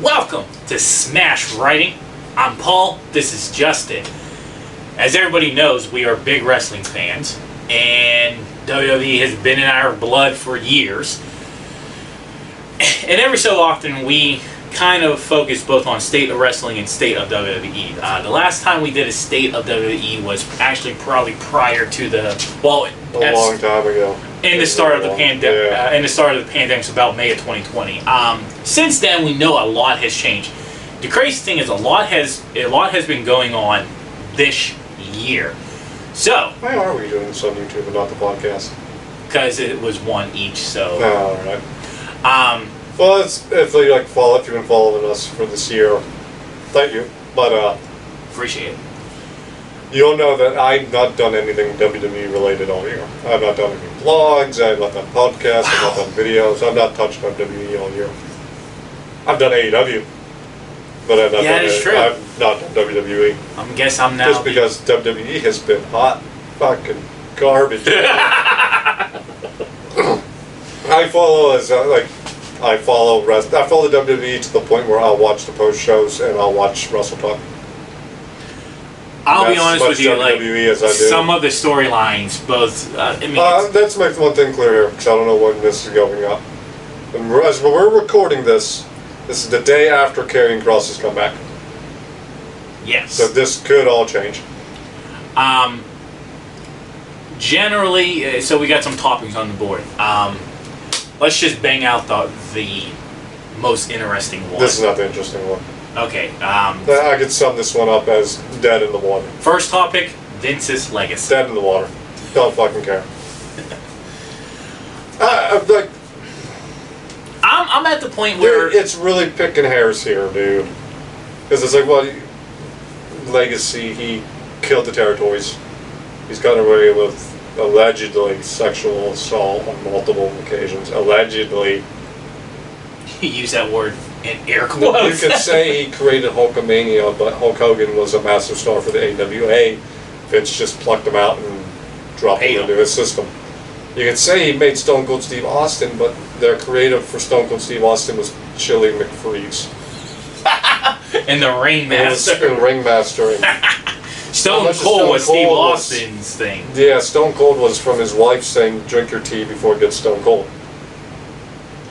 Welcome to Smash Writing. I'm Paul, this is Justin. As everybody knows, we are big wrestling fans, and WWE has been in our blood for years. And every so often we kind of focus both on state of wrestling and state of WWE. The last time we did a state of WWE was actually probably prior to a long time ago. In the start of the pandemic, in the start of the pandemic, so about May of 2020. Since then, we know a lot has changed. The crazy thing is, a lot has been going on this year. So why are we doing this on YouTube and not the podcast? Because it was one each. So all right. Well, if you've been following us for this year, thank you. But appreciate it. You'll know that I've not done anything WWE related all year. I've not done any vlogs, I've not done podcasts, I've not done videos, I've not touched on WWE all year. I've done AEW, but I've not done WWE. I guess I'm now... Just because WWE has been hot fucking garbage. I follow WWE to the point where I'll watch the post shows and I'll watch Wrestle Talk. I'll be honest with you, WWE as I do. Some of the storylines, both. Let's make one thing clear here, because I don't know when this is going up. And as we're recording this is the day after Karrion Kross's comeback. Yes. So this could all change. Generally, so we got some topics on the board. Let's just bang out the most interesting one. This is not the interesting one. Okay. I could sum this one up as dead in the water. First topic, Vince's legacy. Dead in the water. Don't fucking care. I'm at the point where... Dude, it's really picking hairs here, dude. Because it's like, well, legacy, he killed the territories. He's gotten away with allegedly sexual assault on multiple occasions. Allegedly. You use that word in air quotes. You could say he created Hulkamania, but Hulk Hogan was a massive star for the AWA. Vince just plucked him out and dropped him into his system. You could say he made Stone Cold Steve Austin, but their creative for Stone Cold Steve Austin was Chili McFreeze. And the Ringmaster. And Ringmaster. Stone Cold was Steve Austin's thing. Yeah, Stone Cold was from his wife saying, "Drink your tea before it gets stone cold."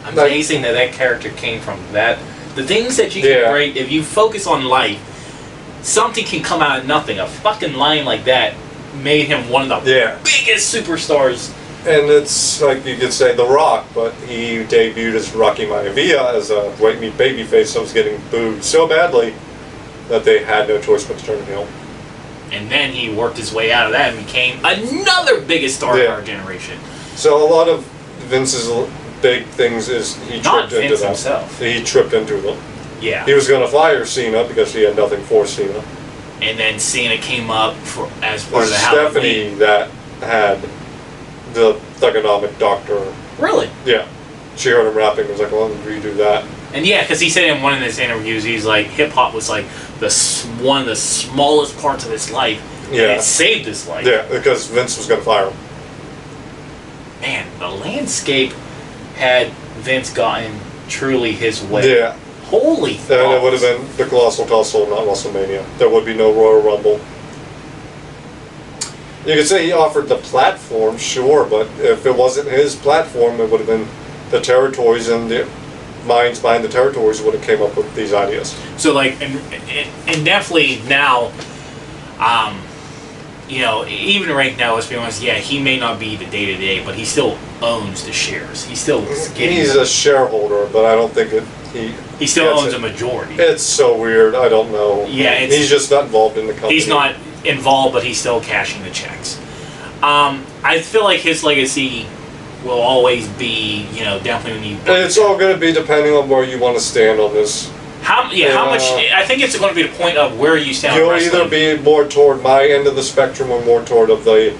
Amazing that character came from that. The things that you can break, if you focus on life, something can come out of nothing. A fucking line like that made him one of the biggest superstars. And it's like you could say The Rock, but he debuted as Rocky Maivia as a white meat babyface that was getting booed so badly that they had no choice but to turn him heel. And then he worked his way out of that and became another biggest star in our generation. So a lot of Vince's big things is he tripped into them. Himself. He tripped into them. Yeah. He was going to fire Cena because he had nothing for Cena. And then Cena came up as part of the Stephanie that had the thugonomic doctor. Really? Yeah. She heard him rapping and was like, well, let me redo that. And yeah, because he said in one of his interviews, he's like, hip-hop was like one of the smallest parts of his life. Yeah. And it saved his life. Yeah, because Vince was going to fire him. Man, the landscape had Vince gotten truly his way. Yeah. Holy fuck. And it would have been the Colossal Tussle, not WrestleMania. There would be no Royal Rumble. You could say he offered the platform, sure, but if it wasn't his platform, it would have been the territories, and the minds behind the territories would have came up with these ideas. So, like, and definitely now, even right now, let's be honest, yeah, he may not be the day-to-day, but he still owns the shares. He's still getting... He's a shareholder, but I don't think he still owns a majority. It's so weird. I don't know. Yeah, he's just not involved in the company. He's not involved, but he's still cashing the checks. I feel like his legacy will always be, definitely when you... It's all going to be depending on where you want to stand on this. How much... I think it's going to be the point of where you stand on wrestling. You'll either be more toward my end of the spectrum or more toward of the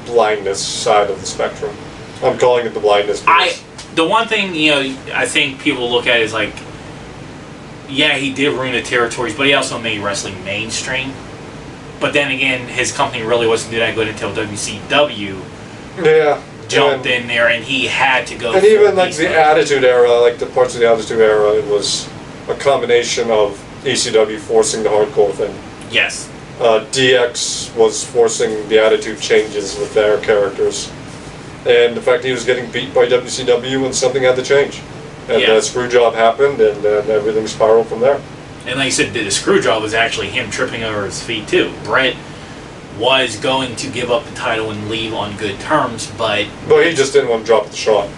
blindness side of the spectrum. I'm calling it the blindness piece. The one thing, I think people look at is like, yeah, he did ruin the territories, but he also made wrestling mainstream. But then again, his company really wasn't that good until WCW jumped in there, and he had to go. And even like the Attitude Era, like the parts of the Attitude Era, it was a combination of ECW forcing the hardcore thing. Yes. DX was forcing the attitude changes with their characters. And the fact he was getting beat by WCW and something had to change. And the screw job happened, and then everything spiraled from there. And like you said, the screw job was actually him tripping over his feet too. Brett was going to give up the title and leave on good terms, but he just didn't want to drop the shot.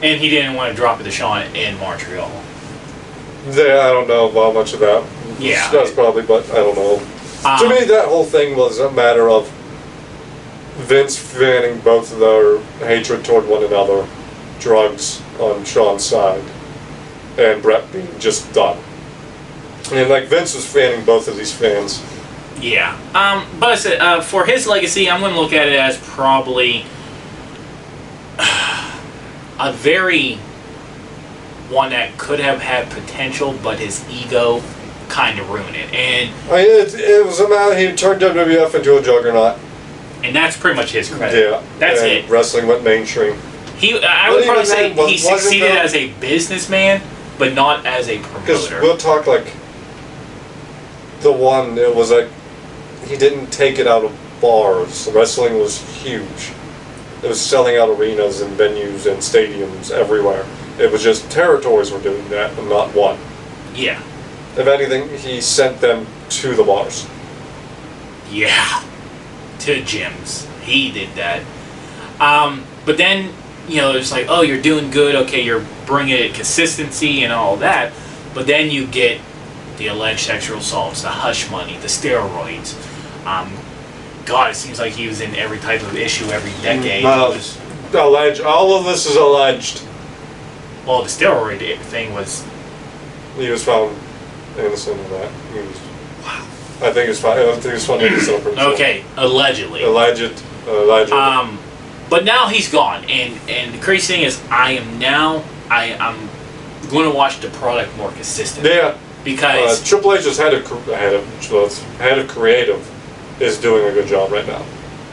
And he didn't want to drop it to Shawn in Montreal. Yeah, I don't know about much of that. Yeah. That's probably, but I don't know. To me, that whole thing was a matter of Vince fanning both of their hatred toward one another, drugs on Shawn's side, and Brett being just done. And like Vince was fanning both of these fans. Yeah. But I said, for his legacy, I'm going to look at it as probably a very one that could have had potential, but his ego kind of ruined it. And it was a matter, he turned WWF into a juggernaut. And that's pretty much his credit. Yeah. That's it. Wrestling went mainstream. I would probably say he succeeded as a businessman, but not as a promoter. Because we'll talk like the one, it was like, he didn't take it out of bars. The wrestling was huge. It was selling out arenas and venues and stadiums everywhere. It was just territories were doing that and not one. Yeah. If anything, he sent them to the bars. Yeah. To gyms. He did that. But then, it's like, oh, you're doing good. Okay, you're bringing it consistency and all that. But then you get the alleged sexual assaults, the hush money, the steroids. God, it seems like he was in every type of issue every decade. Alleged. All of this is alleged. Well, the steroid thing was... He was found innocent of that. Wow. I think he was found innocent of himself. Okay, allegedly. Alleged. But now he's gone, and the crazy thing is, I'm going to watch the product more consistently. Yeah. Because Triple H's head of creative is doing a good job right now.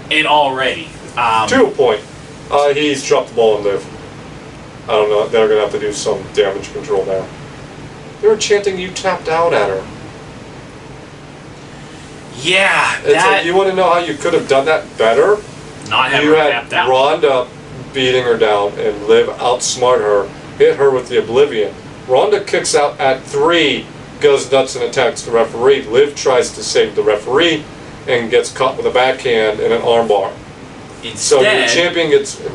And already. To a point. He's dropped the ball in there. I don't know. They're going to have to do some damage control there. They were chanting, "You tapped out" at her. Yeah. It's like, you want to know how you could have done that better? Not having her tapped out. Ronda beating her down and Liv outsmart her, hit her with the Oblivion. Ronda kicks out at 3, goes nuts and attacks the referee. Liv tries to save the referee and gets caught with a backhand and an armbar. So your champion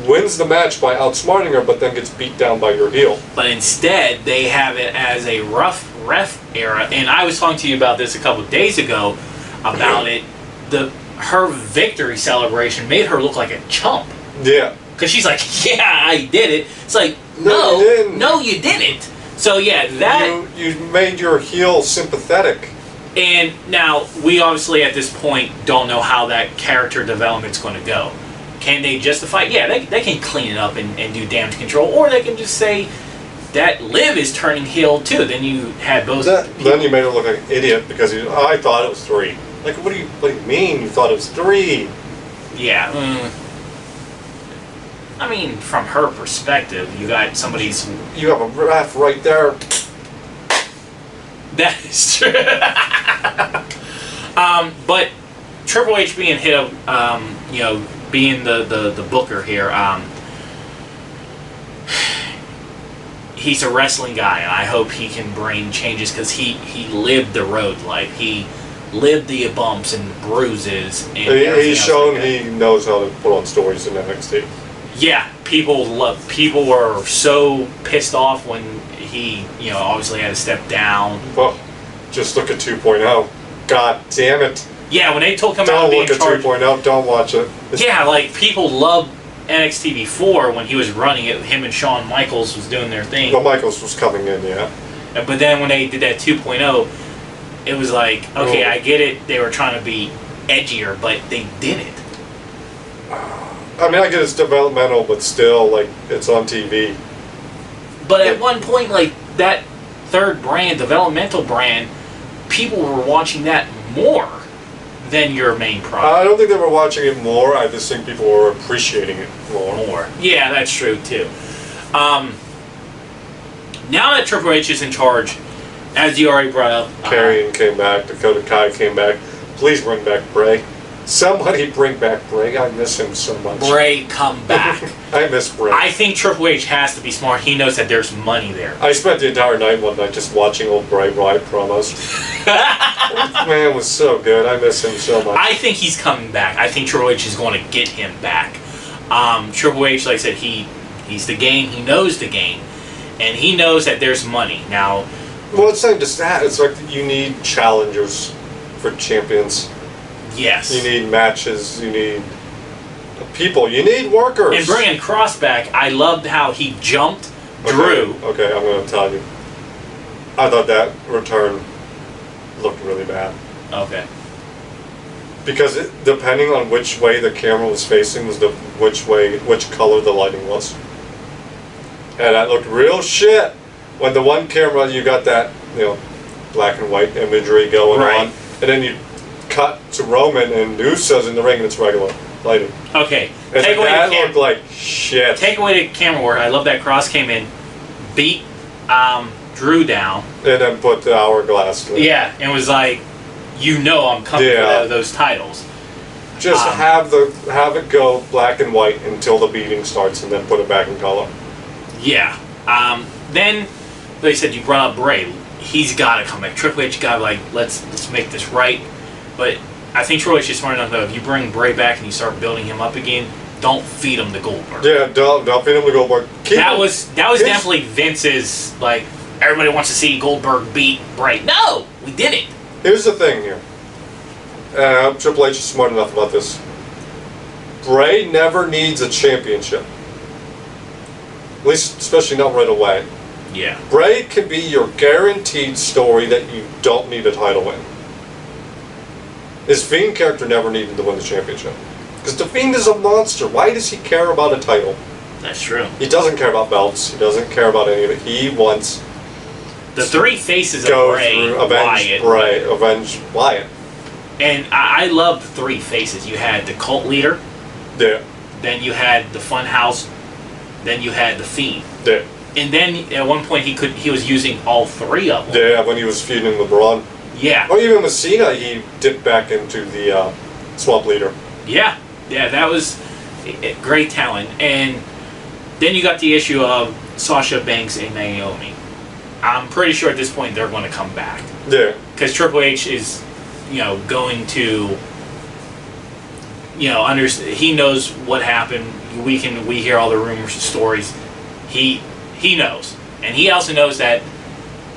wins the match by outsmarting her, but then gets beat down by your heel. But instead, they have it as a rough ref era. And I was talking to you about this a couple of days ago about it. Her victory celebration made her look like a chump. Yeah. Because she's like, yeah, I did it. It's like, no, you didn't. So yeah, that... You made your heel sympathetic. And now, we obviously at this point don't know how that character development's going to go. Can they justify? Yeah, they can clean it up and do damage control. Or they can just say that Liv is turning heel too. Then you had both Then you made her look like an idiot because I thought it was 3. Like, what do you mean you thought it was 3? Yeah. I mean, from her perspective, you got somebody's... You have a ref right there. That is true. But Triple H being hit up, being the booker here, he's a wrestling guy, and I hope he can bring changes because he lived the road life. He lived the bumps and bruises. And he's shown he knows how to put on stories in NXT. Yeah, people were so pissed off when he, obviously had to step down. Well, just look at 2.0. God damn it. Yeah, when they told him out being in charge. Don't look at 2.0, don't watch it. Yeah, like, people loved NXT before when he was running it. Him and Shawn Michaels was doing their thing. Well, Michaels was coming in, yeah. But then when they did that 2.0, it was like, okay, I get it. They were trying to be edgier, but they didn't. I mean, I get it's developmental, but still, like, it's on TV. But at one point, like, that third brand, developmental brand, people were watching that more than your main product. I don't think they were watching it more. I just think people were appreciating it more. Yeah, that's true, too. Now that Triple H is in charge, As you already brought up, Karrion came back. Dakota Kai came back. Please bring back Bray. Somebody bring back Bray. I miss him so much. Bray, come back. I miss Bray. I think Triple H has to be smart. He knows that there's money there. I spent the entire night one night just watching old Bray Wyatt promos. Man was so good. I miss him so much. I think he's coming back. I think Triple H is going to get him back. Triple H, like I said, he's the game. He knows the game. And he knows that there's money. Now, well, it's not just that. It's like you need challengers for champions. yes. You need matches. You need people. You need workers. And bringing Cross back, I loved how he jumped Drew. Okay, I'm going to tell you. I thought that return looked really bad. Okay. Because depending on which way the camera was facing was which color the lighting was. And that looked real shit. When the one camera you got that, black and white imagery going Right. on, and then you cut to Roman and Usos in the ring and it's regular lighting. Okay. And Take away that the looked like shit. Take away the camera work. I love that Cross came in, beat Drew down. And then put the hourglass. Yeah, and was like, I'm coming for those titles. Just have it go black and white until the beating starts, and then put it back in color. Yeah. Then, like I said, you brought up Bray. He's got to come back. Triple H got to let's make this right. But I think Triple H is smart enough though. If you bring Bray back and you start building him up again, don't feed him the Goldberg. Yeah, don't feed him the Goldberg. That was definitely Vince's everybody wants to see Goldberg beat Bray. No, we didn't. Here's the thing here. Triple H is smart enough about this. Bray never needs a championship. At least, especially not right away. Yeah. Bray can be your guaranteed story that you don't need a title win. His Fiend character never needed to win the championship. Because the Fiend is a monster. Why does he care about a title? That's true. He doesn't care about belts. He doesn't care about any of it. He wants the three faces of go Bray, through, avenge Wyatt. And I love the three faces. You had the cult leader. Yeah. Then you had the Funhouse. Then you had the Fiend. Yeah. And then at one point he was using all three of them. Yeah, when he was feuding LeBron. Yeah. Or even with Cena, he dipped back into the Swamp Leader. Yeah. Yeah, that was great talent. And then you got the issue of Sasha Banks and Naomi. I'm pretty sure at this point they're going to come back. Yeah. Because Triple H is, going to, he knows what happened. We hear all the rumors and stories. He knows, and he also knows that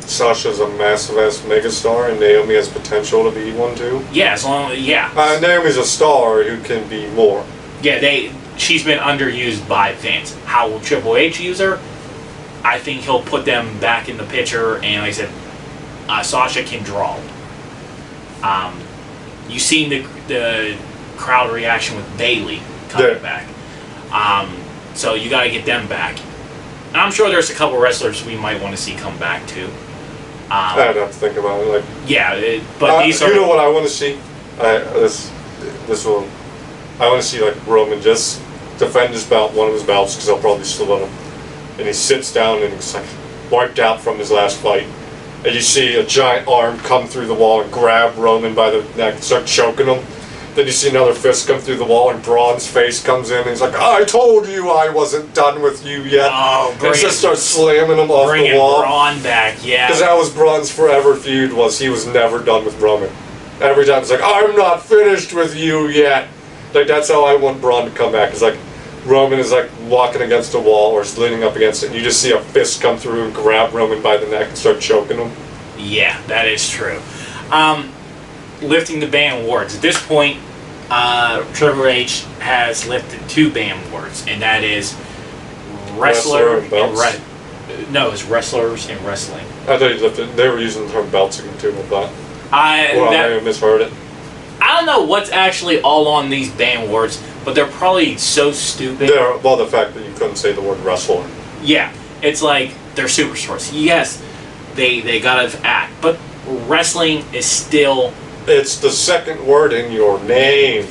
Sasha's a massive ass megastar, and Naomi has potential to be one too. Yeah, Naomi's a star who can be more. Yeah, she's been underused by Vince. How will Triple H use her? I think he'll put them back in the picture, and like I said, Sasha can draw. You've seen the crowd reaction with Bayley coming back. So you got to get them back. And I'm sure there's a couple wrestlers we might want to see come back too. I'd have to think about it. But these are. You know what I want to see? This will. I want to see Roman just defend one of his belts, because I'll probably still let him. And he sits down and he's wiped out from his last fight. And you see a giant arm come through the wall and grab Roman by the neck and start choking him. Then you see another fist come through the wall and Braun's face comes in and he's like, I told you I wasn't done with you yet. Oh, and just starts slamming him off the wall. Bringing Braun back, yeah. Because that was Braun's forever feud, he was never done with Roman. Every time it's I'm not finished with you yet. That's how I want Braun to come back. It's Roman is walking against a wall or leaning up against it, and you just see a fist come through and grab Roman by the neck and start choking him. Yeah, that is true. Lifting the band awards. At this point, Triple H has lifted 2 band awards, and that is wrestler and no, it's wrestlers and wrestling. I thought he lifted. They were using the term belts again too. I thought. I misheard it. I don't know what's actually all on these band awards, but they're probably so stupid. The fact that you couldn't say the word wrestler. Yeah, it's they're superstars. Yes, they gotta act, but wrestling is still. It's the second word in your name.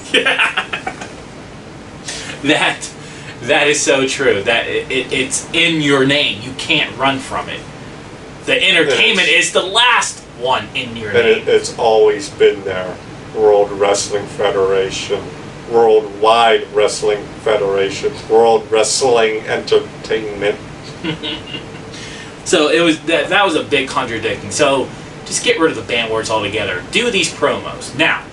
That is so true. That it's in your name. You can't run from it. The entertainment is the last one in your And name. it's always been there. World Wrestling Federation, Worldwide Wrestling Federation, World Wrestling Entertainment. So it was that was a big contradicting. So just get rid of the band words altogether. Do these promos. Now,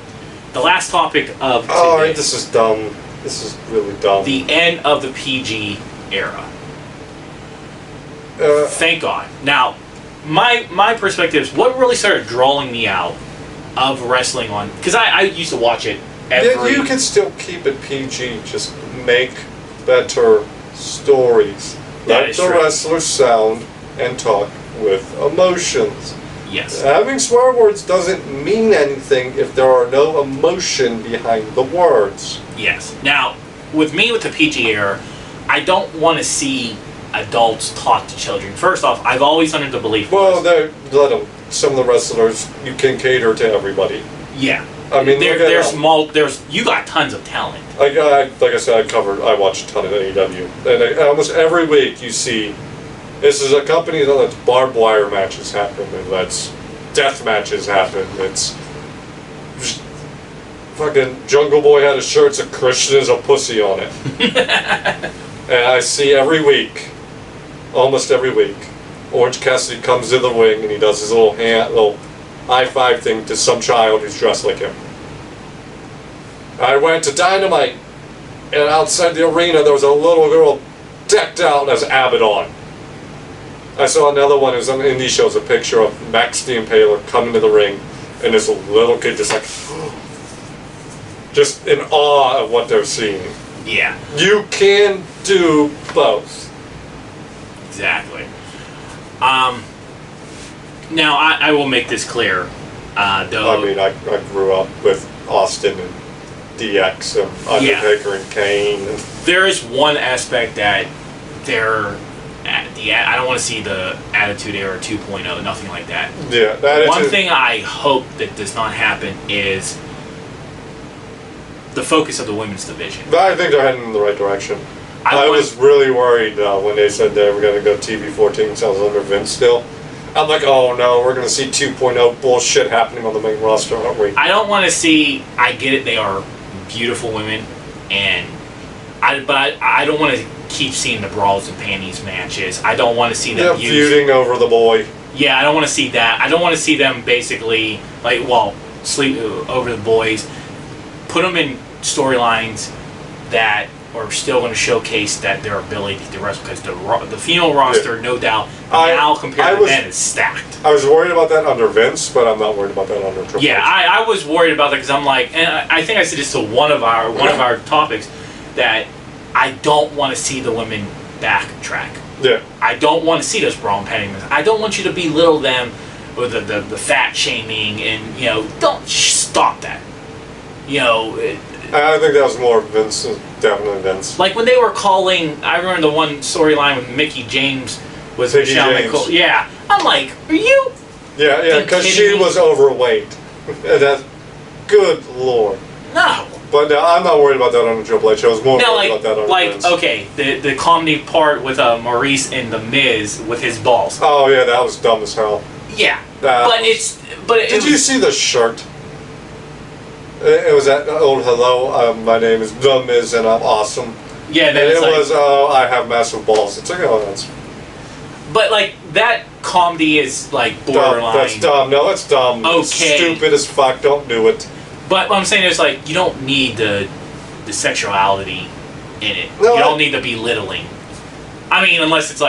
the last topic of today. Oh, this is dumb. This is really dumb. The end of the PG era. Thank God. Now, my perspective is what really started drawing me out of wrestling on, because I used to watch it every... Yeah, you can still keep it PG, just make better stories. Let the wrestlers sound and talk with emotions. Yes. Having swear words doesn't mean anything if there are no emotion behind the words. Yes. Now, with the PG era, I don't want to see adults talk to children. First off, I've always under the belief... Well, let them. Some of the wrestlers, you can cater to everybody. Yeah. I mean, there's you got tons of talent. Like I said, I watch a ton of AEW, and almost every week you see, this is a company that lets barbed wire matches happen, and lets death matches happen. It's just, fucking Jungle Boy had a shirt that Christian is a pussy on it. And I see every week, almost every week, Orange Cassidy comes in the ring and he does his little high five thing to some child who's dressed like him. I went to Dynamite, and outside the arena there was a little girl decked out as Abaddon. I saw another one, it was on the indie shows, a picture of Max the Impaler coming to the ring, and this little kid just like, just in awe of what they're seeing. Yeah. You can do both. Exactly. Now, I will make this clear. Though, I mean, I grew up with Austin and DX and Undertaker and Kane. And there is one aspect that I don't want to see the Attitude Era 2.0, nothing like that. Yeah, that one thing I hope that does not happen is the focus of the women's division. But I think they're heading in the right direction. I was really worried when they said they were going to go TV 14 cells under Vince still. I'm like, oh no, we're going to see 2.0 bullshit happening on the main roster, aren't we? I don't want to see, I get it, they are beautiful women, but I don't want to keep seeing the brawls and panties matches. I don't want to see them feuding over the boy. Yeah, I don't want to see that. I don't want to see them basically, sleep over the boys. Put them in storylines that are still going to showcase that their ability to wrestle, because the female roster, no doubt, now compared to then is stacked. I was worried about that under Vince, but I'm not worried about that under Triple H. Yeah, I was worried about that because I'm like, and I think I said this to one of our topics, that I don't want to see the women backtrack. Yeah. I don't want to see those brawl and panty matches. I don't want you to belittle them with the fat shaming and don't stop that. I think that was more Vince, definitely Vince. Like when they were calling, I remember the one storyline with Mickie James was Michelle McCool. Yeah, I'm like, are you? Yeah, because she was overweight. That's good lord. No. But I'm not worried about that on the Triple H. I was more worried about that on Vince. Okay, the comedy part with Maurice and the Miz with his balls. Oh yeah, that was dumb as hell. Yeah, Did you see the shirt? It was that old hello. My name is The Miz and I'm awesome. Yeah, and it was I have massive balls. It's like that's. But that comedy is borderline. That's dumb. No, it's dumb. Okay. It's stupid as fuck. Don't do it. But what I'm saying is you don't need the sexuality in it. No, you don't need the belittling. I mean, unless it's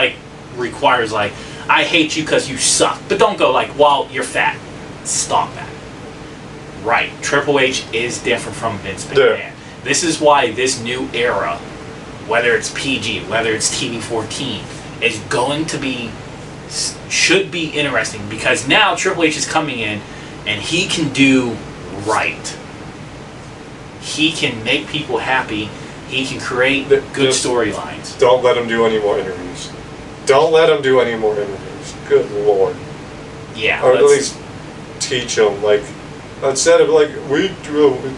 requires I hate you because you suck. But don't go well, you're fat. Stop that. Right. Triple H is different from Vince McMahon. Yeah. This is why this new era, whether it's PG, whether it's TV 14, is going to should be interesting, because now Triple H is coming in and he can do right. He can make people happy. He can create good storylines. Don't let him do any more interviews. Don't let him do any more interviews. Good lord. Yeah. Or at least teach him instead of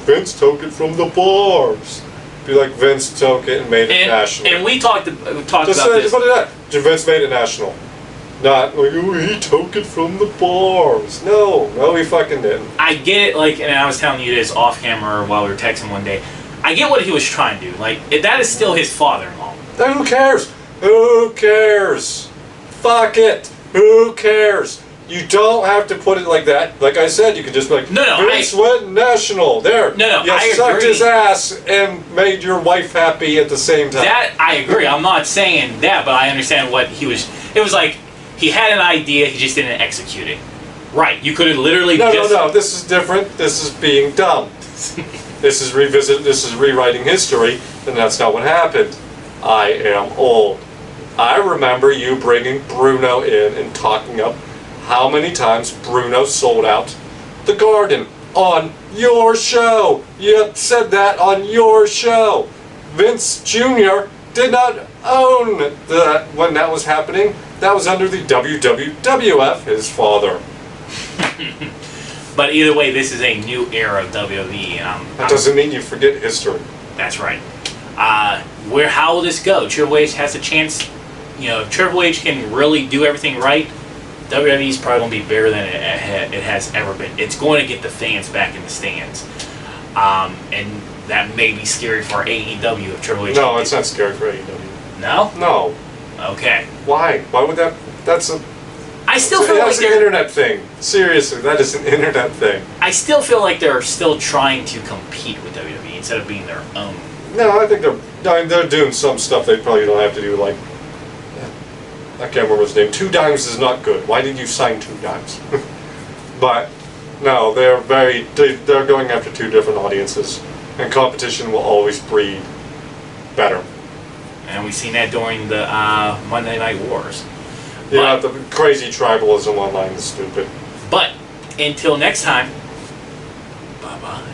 Vince took it from the bars. Be like Vince took it and made it national. And we talked about this. What did that? Vince made it national. Not like, oh, he took it from the bars. No, he fucking didn't. I get it, like, and I was telling you this off camera while we were texting one day. I get what he was trying to do. Like, that is still his father-in-law. Then who cares? Who cares? Fuck it. Who cares? You don't have to put it like that. Like I said, you could just be like, No, Vince went national. There. No, you I sucked agree. his ass and made your wife happy at the same time. That, I agree. I'm not saying that, but I understand what he was... It was like, he had an idea, he just didn't execute it. Right. You could have literally No. This is different. This is being dumb. This is rewriting history, and that's not what happened. I am old. I remember you bringing Bruno in and talking up how many times Bruno sold out the Garden on your show. You said that on your show. Vince Jr. did not own that when that was happening. That was under the WWF, his father. But either way, this is a new era of WWE. That doesn't mean you forget history. That's right. How will this go? Triple H has a chance. You know, if Triple H can really do everything right, WWE is probably going to be bigger than it has ever been. It's going to get the fans back in the stands. And that may be scary for AEW if Triple H... No, it's not scary for AEW. No? No. Okay. Why? Why would that... That's a... I still feel like that's an internet thing. Seriously, that is an internet thing. I still feel like they're still trying to compete with WWE instead of being their own. No, I think they're doing some stuff they probably don't have to do, like... I can't remember his name. 2 Dimes is not good. Why did you sign 2 Dimes? But, no, they're going after 2 different audiences. And competition will always breed better. And we've seen that during the Monday Night Wars. Yeah, the crazy tribalism online is stupid. But, until next time, bye-bye.